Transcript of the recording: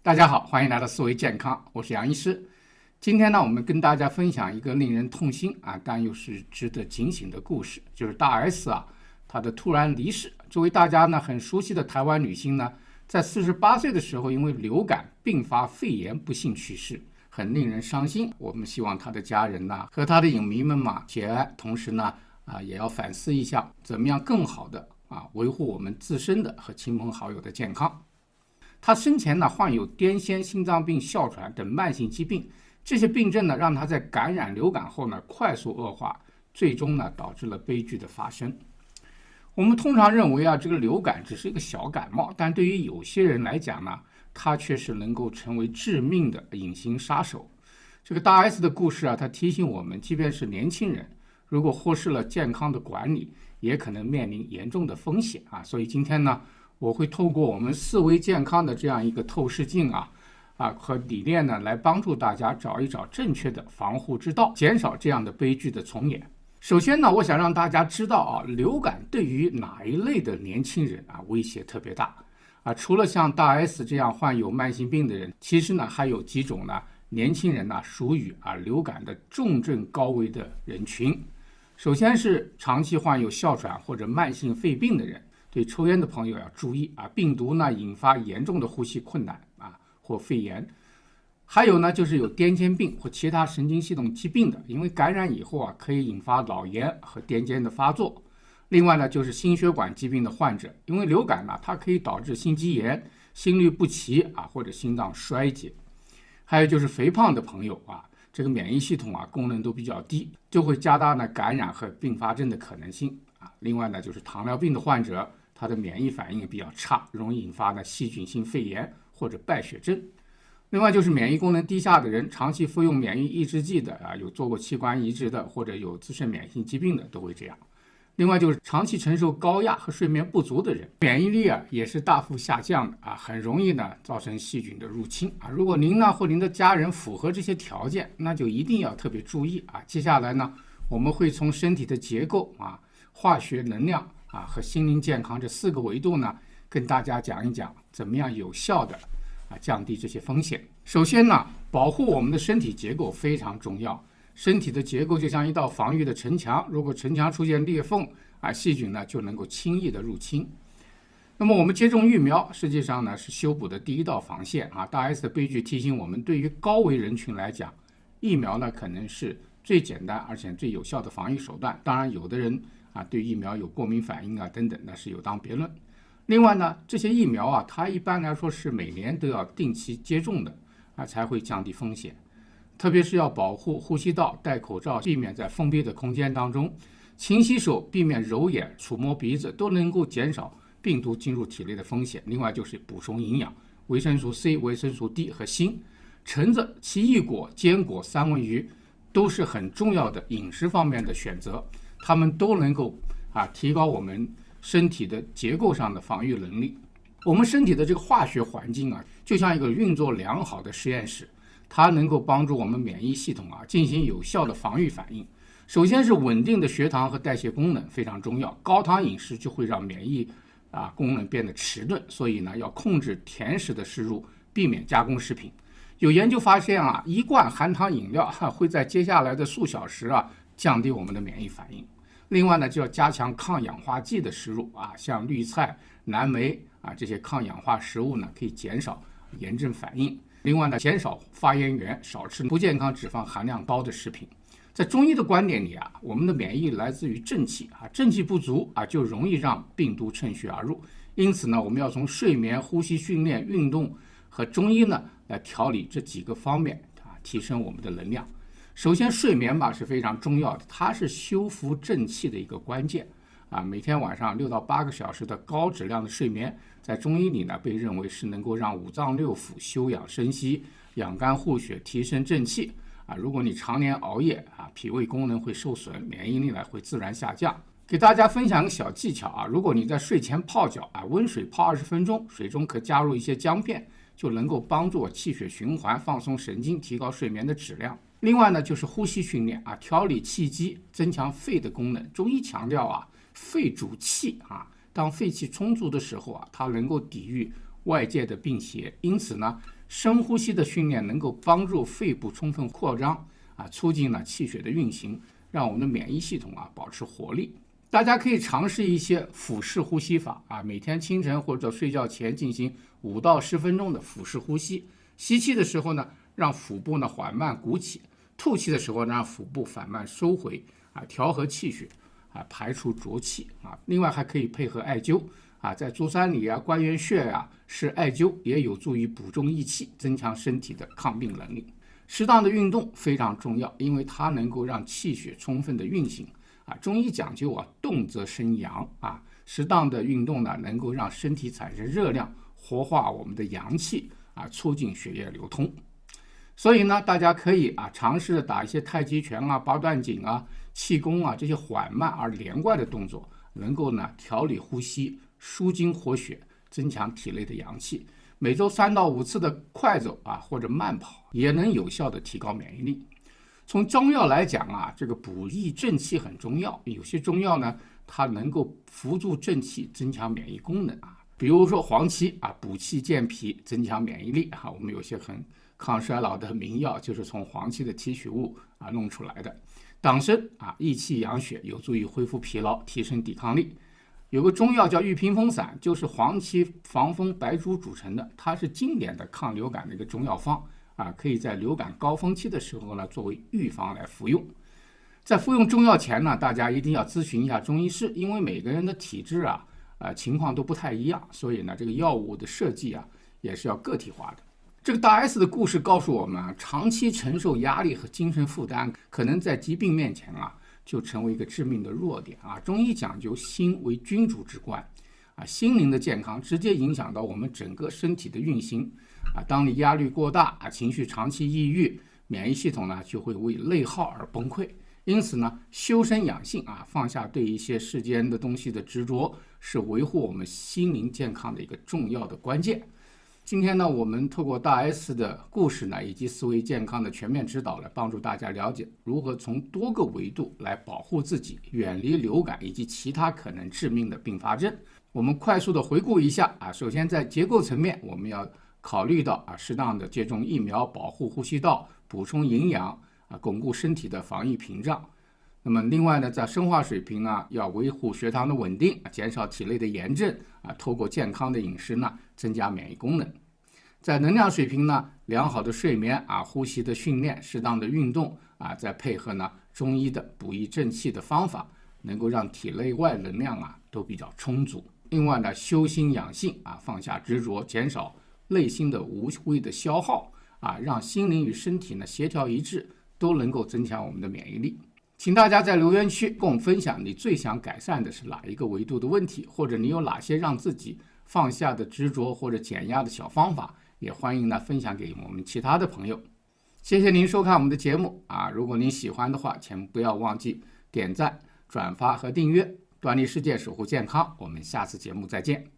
大家好，欢迎来到思维健康，我是杨医师。今天呢，我们跟大家分享一个令人痛心但又是值得警醒的故事，就是大 S 她的突然离世。这位大家呢很熟悉的台湾女星呢，在48岁的时候因为流感并发肺炎不幸去世，很令人伤心。我们希望她的家人呢和她的影迷们节哀，同时呢也要反思一下，怎么样更好的维护我们自身的和亲朋好友的健康。他生前呢患有癫痫、心脏病、哮喘等慢性疾病，这些病症呢让他在感染流感后呢快速恶化，最终呢导致了悲剧的发生。我们通常认为这个流感只是一个小感冒，但对于有些人来讲呢，它却是能够成为致命的隐形杀手。这个大 S 的故事它提醒我们，即便是年轻人，如果忽视了健康的管理，也可能面临严重的风险所以今天呢，我会透过我们思维健康的这样一个透视镜和理念呢，来帮助大家找一找正确的防护之道，减少这样的悲剧的重演。首先呢，我想让大家知道流感对于哪一类的年轻人威胁特别大除了像大 S 这样患有慢性病的人，其实呢还有几种呢年轻人属于流感的重症高危的人群。首先是长期患有哮喘或者慢性肺病的人。对抽烟的朋友要注意病毒呢引发严重的呼吸困难或肺炎。还有呢就是有癫痫病或其他神经系统疾病的，因为感染以后可以引发脑炎和癫痫的发作。另外呢就是心血管疾病的患者，因为流感呢它可以导致心肌炎、心律不齐或者心脏衰竭。还有就是肥胖的朋友这个免疫系统功能都比较低，就会加大感染和并发症的可能性另外呢就是糖尿病的患者，他的免疫反应也比较差，容易引发细菌性肺炎或者败血症。另外就是免疫功能低下的人，长期服用免疫抑制剂的有做过器官移植的或者有自身免疫性疾病的都会这样。另外就是长期承受高压和睡眠不足的人，免疫力也是大幅下降的很容易呢造成细菌的入侵如果您呢或您的家人符合这些条件，那就一定要特别注意接下来呢，我们会从身体的结构化学能量和心灵健康这4个维度呢，跟大家讲一讲怎么样有效的降低这些风险。首先呢，保护我们的身体结构非常重要。身体的结构就像一道防御的城墙，如果城墙出现裂缝细菌呢就能够轻易的入侵。那么我们接种疫苗实际上呢是修补的第一道防线大 S 的悲剧提醒我们，对于高危人群来讲，疫苗呢可能是最简单而且最有效的防御手段。当然有的人对疫苗有过敏反应等等，那是有当别论。另外呢，这些疫苗它一般来说是每年都要定期接种的才会降低风险。特别是要保护呼吸道，戴口罩，避免在封闭的空间当中，勤洗手，避免揉眼、触摸鼻子，都能够减少病毒进入体内的风险。另外就是补充营养，维生素 C、维生素 D 和锌。橙子、奇异果、坚果、三文鱼都是很重要的饮食方面的选择，它们都能够提高我们身体的结构上的防御能力。我们身体的这个化学环境就像一个运作良好的实验室，它能够帮助我们免疫系统进行有效的防御反应。首先是稳定的血糖和代谢功能非常重要，高糖饮食就会让免疫功能变得迟钝，所以呢要控制甜食的摄入，避免加工食品。有研究发现一罐含糖饮料会在接下来的数小时降低我们的免疫反应。另外呢就要加强抗氧化剂的摄入像绿菜、蓝莓这些抗氧化食物呢可以减少炎症反应。另外呢，减少发炎源，少吃不健康脂肪含量高的食品。在中医的观点里我们的免疫来自于正气正气不足就容易让病毒趁虚而入。因此呢，我们要从睡眠、呼吸训练、运动和中医呢来调理这几个方面提升我们的能量。首先睡眠是非常重要的，它是修复正气的一个关键每天晚上6到8个小时的高质量的睡眠，在中医里呢被认为是能够让五脏六腑休养生息、养肝护血、提升正气如果你常年熬夜脾胃功能会受损，免疫力呢会自然下降。给大家分享个小技巧如果你在睡前泡脚温水泡20分钟，水中可加入一些姜片，就能够帮助气血循环，放松神经，提高睡眠的质量。另外呢就是呼吸训练调理气机，增强肺的功能。中医强调肺主气当肺气充足的时候它能够抵御外界的病邪。因此呢，深呼吸的训练能够帮助肺部充分扩张促进气血的运行，让我们的免疫系统保持活力。大家可以尝试一些腹式呼吸法每天清晨或者睡觉前进行5到10分钟的腹式呼吸。吸气的时候呢，让腹部缓慢鼓起；吐气的时候让腹部缓慢收回调和气血排出浊气另外还可以配合艾灸在足三里关元穴是艾灸，也有助于补中益气，增强身体的抗病能力。适当的运动非常重要，因为它能够让气血充分的运行中医讲究动则生阳适当的运动呢，能够让身体产生热量，活化我们的阳气促进血液流通。所以呢，大家可以尝试打一些太极拳八段锦气功这些缓慢而连贯的动作，能够呢调理呼吸，舒筋活血，增强体内的阳气。每周3到5次的快走或者慢跑，也能有效的提高免疫力。从中药来讲这个补益正气很重要。有些中药呢，它能够辅助正气，增强免疫功能比如说黄芪补气健脾，增强免疫力我们有些很抗衰老的名药就是从黄芪的提取物弄出来的。党参益气养血，有助于恢复疲劳，提升抵抗力。有个中药叫玉屏风散，就是黄芪、防风、白术组成的，它是经典的抗流感的一个中药方可以在流感高峰期的时候呢，作为预防来服用。在服用中药前呢，大家一定要咨询一下中医师，因为每个人的体质情况都不太一样，所以呢，这个药物的设计也是要个体化的。这个大 S 的故事告诉我们长期承受压力和精神负担，可能在疾病面前就成为一个致命的弱点中医讲究心为君主之官心灵的健康直接影响到我们整个身体的运行当你压力过大情绪长期抑郁，免疫系统呢就会为内耗而崩溃。因此呢，修身养性放下对一些世间的东西的执着，是维护我们心灵健康的一个重要的关键。今天呢，我们透过大 S 的故事呢，以及思维健康的全面指导，来帮助大家了解如何从多个维度来保护自己，远离流感以及其他可能致命的并发症。我们快速的回顾一下首先在结构层面，我们要考虑到适当的接种疫苗，保护呼吸道，补充营养巩固身体的防疫屏障。那么另外呢，在生化水平呢，要维护血糖的稳定，减少体内的炎症透过健康的饮食呢，增加免疫功能。在能量水平呢，良好的睡眠呼吸的训练，适当的运动再配合呢中医的补益正气的方法，能够让体内外能量都比较充足。另外呢，修心养性放下执着，减少内心的无谓的消耗让心灵与身体呢协调一致，都能够增强我们的免疫力。请大家在留言区跟我们分享你最想改善的是哪一个维度的问题，或者你有哪些让自己放下的执着或者减压的小方法，也欢迎呢分享给我们其他的朋友。谢谢您收看我们的节目如果您喜欢的话，请不要忘记点赞、转发和订阅。端粒世界守护健康，我们下次节目再见。